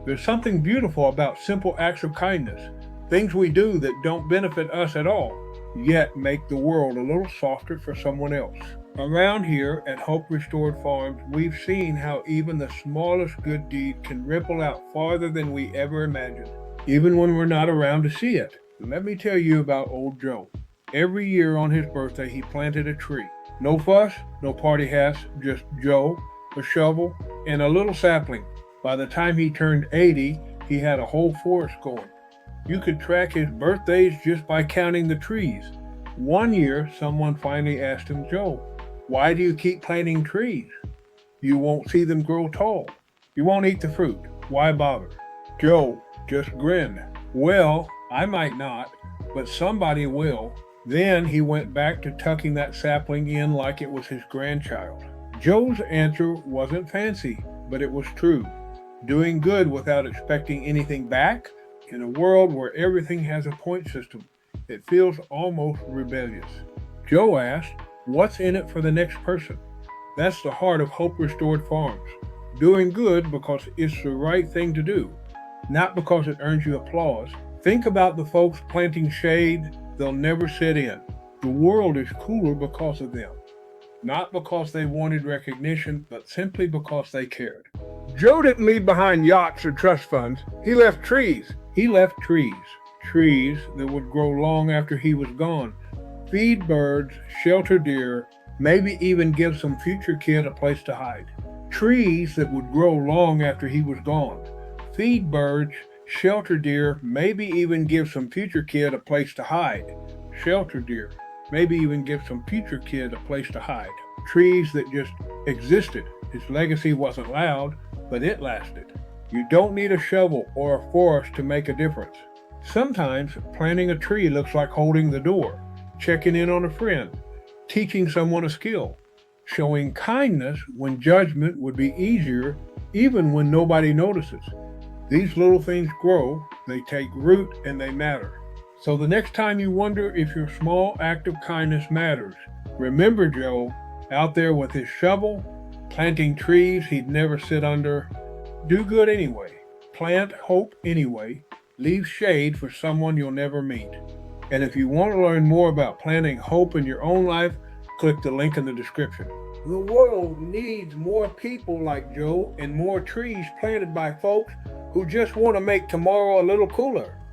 There's something beautiful about simple acts of kindness, things we do that don't benefit us at all, yet make the world a little softer for someone else. Around here at Hope Restored Farms, we've seen how even the smallest good deed can ripple out farther than we ever imagined, even when we're not around to see it. Let me tell you about old Joe. Every year on his birthday, he planted a tree. No fuss, no party hats, just Joe, a shovel, and a little sapling. By the time he turned 80, he had a whole forest going. You could track his birthdays just by counting the trees. One year, someone finally asked him, Joe, why do you keep planting trees? You won't see them grow tall. You won't eat the fruit. Why bother? Joe just grinned. Well, I might not, but somebody will. Then he went back to tucking that sapling in like it was his grandchild. Joe's answer wasn't fancy, but it was true. Doing good without expecting anything back? In a world where everything has a point system, it feels almost rebellious. Joe asked, what's in it for the next person? That's the heart of Hope Restored Farms. Doing good because it's the right thing to do, not because it earns you applause. Think about the folks planting shade they'll never sit in. The world is cooler because of them, not because they wanted recognition, but simply because they cared. Joe didn't leave behind yachts or trust funds. He left trees. He left trees. Trees that would grow long after he was gone. Feed birds, shelter deer, maybe even give some future kid a place to hide. Trees that would grow long after he was gone. Feed birds, shelter deer, maybe even give some future kid a place to hide. Shelter deer, maybe even give some future kid a place to hide. Trees that just existed. His legacy wasn't loud, but it lasted. You don't need a shovel or a forest to make a difference. Sometimes planting a tree looks like holding the door, checking in on a friend, teaching someone a skill, showing kindness when judgment would be easier, even when nobody notices. These little things grow, they take root, and they matter. So the next time you wonder if your small act of kindness matters, remember Joe, out there with his shovel, planting trees he'd never sit under. Do good anyway. Plant hope anyway. Leave shade for someone you'll never meet. And if you want to learn more about planting hope in your own life, click the link in the description. The world needs more people like Joe and more trees planted by folks who just want to make tomorrow a little cooler.